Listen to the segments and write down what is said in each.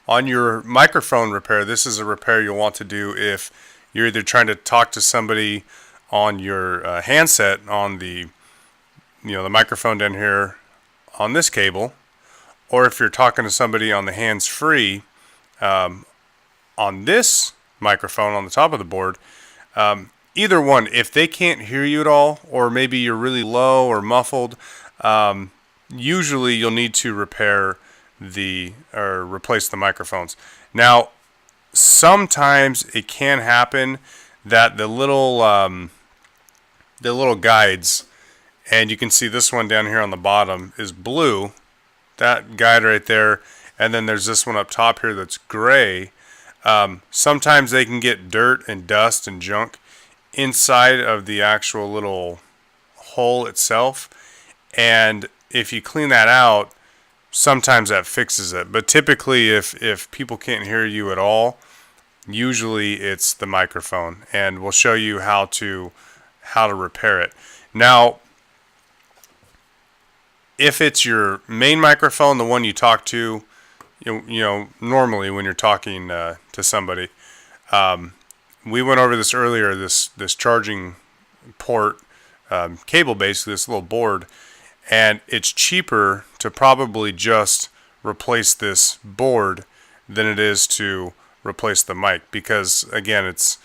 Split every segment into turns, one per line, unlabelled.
On your microphone repair, this is a repair you'll want to do if you're either trying to talk to somebody on your handset on the the microphone down here on this cable, or if you're talking to somebody on the hands-free on this microphone on the top of the board. Either one, if they can't hear you at all, or maybe you're really low or muffled, usually you'll need to repair or replace the microphones. Now, sometimes it can happen that the little guides, and you can see this one down here on the bottom is blue, that guide right there, and then there's this one up top here that's gray. Sometimes they can get dirt and dust and junk inside of the actual little hole itself, and if you clean that out, sometimes that fixes it. But typically if people can't hear you at all, usually it's the microphone, and we'll show you how to repair it. Now, if it's your main microphone, the one you talk to, normally when you're talking to somebody, we went over this earlier, this charging port cable, basically this little board, and it's cheaper to probably just replace this board than it is to replace the mic, because again, it's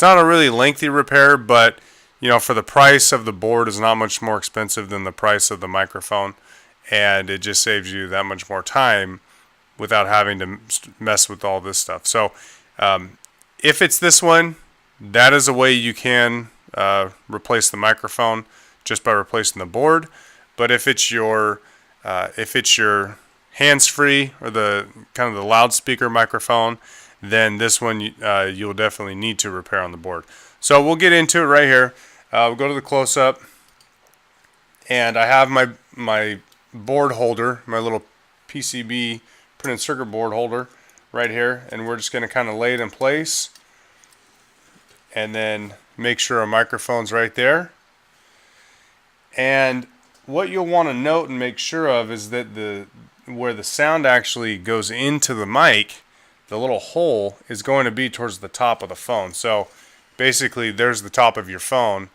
not a really lengthy repair, but for the price of the board is not much more expensive than the price of the microphone, and it just saves you that much more time without having to mess with all this stuff. So if it's this one, that is a way you can replace the microphone just by replacing the board. But if it's your hands-free or the kind of the loudspeaker microphone, then this one you'll definitely need to repair on the board. So we'll get into it right here. We'll go to the close-up, and I have my board holder, my little PCB printed circuit board holder right here, and we're just going to kind of lay it in place and then make sure our microphone's right there. And what you'll want to note and make sure of is that where the sound actually goes into the mic, the little hole is going to be towards the top of the phone. So basically there's the top of your phone,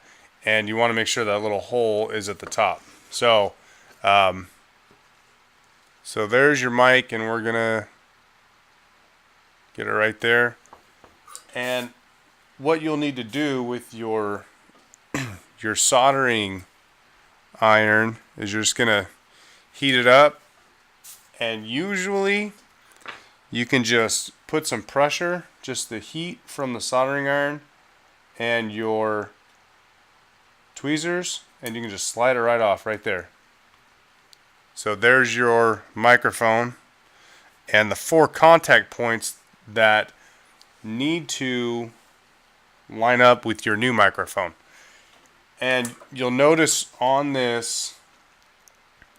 and you want to make sure that little hole is at the top. So so there's your mic, and we're gonna get it right there. And what you'll need to do with your soldering iron is you're just gonna heat it up, and usually you can just put some pressure, just the heat from the soldering iron and your tweezers, and you can just slide it right off right there. So there's your microphone, and the 4 contact points that need to line up with your new microphone. And you'll notice on this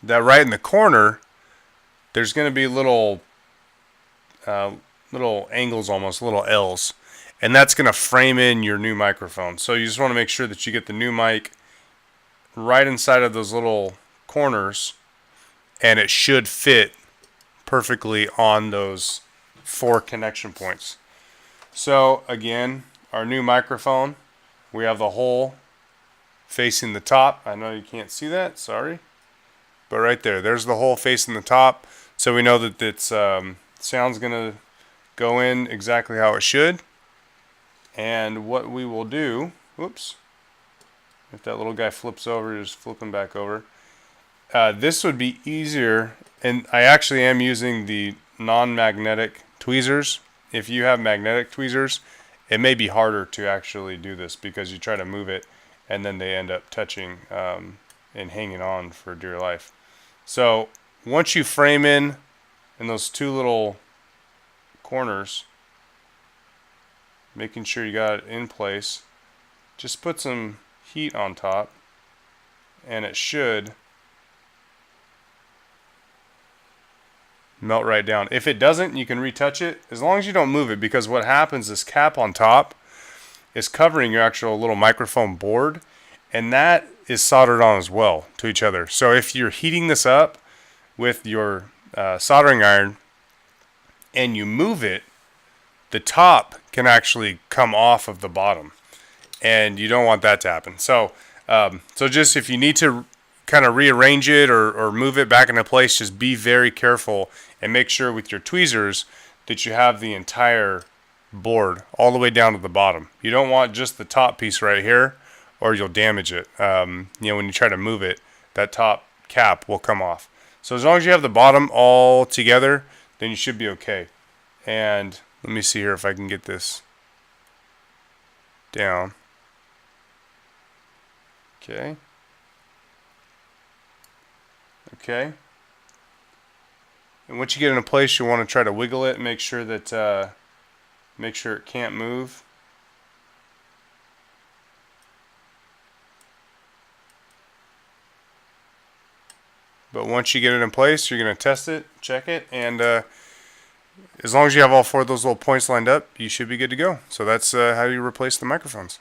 that right in the corner there's going to be little angles, almost little L's, and that's going to frame in your new microphone. So you just want to make sure that you get the new mic right inside of those little corners, and it should fit perfectly on those 4 connection points. So again, our new microphone, we have the hole facing the top. I know you can't see that, sorry, but right there's the hole facing the top, so we know that it's sound's gonna go in exactly how it should. And what we will do, whoops, if that little guy flips over, just flip him back over. This would be easier, and I actually am using the non-magnetic tweezers. If you have magnetic tweezers, it may be harder to actually do this, because you try to move it and then they end up touching and hanging on for dear life. So once you frame in those 2 little corners, making sure you got it in place, just put some heat on top, and it should melt right down. If it doesn't, you can retouch it, as long as you don't move it, because what happens, this cap on top is covering your actual little microphone board, and that is soldered on as well to each other. So if you're heating this up with your soldering iron, and you move it, the top can actually come off of the bottom, and you don't want that to happen. So just if you need to kind of rearrange it or move it back into place, just be very careful and make sure with your tweezers that you have the entire board all the way down to the bottom. You don't want just the top piece right here, or you'll damage it. When you try to move it, that top cap will come off. So as long as you have the bottom all together, then you should be okay. And let me see here if I can get this down. Okay. Okay. And once you get it in place, you want to try to wiggle it, make sure that make sure it can't move. But once you get it in place, you're going to test it, check it, and as long as you have all four of those little points lined up, you should be good to go. So that's how you replace the microphones.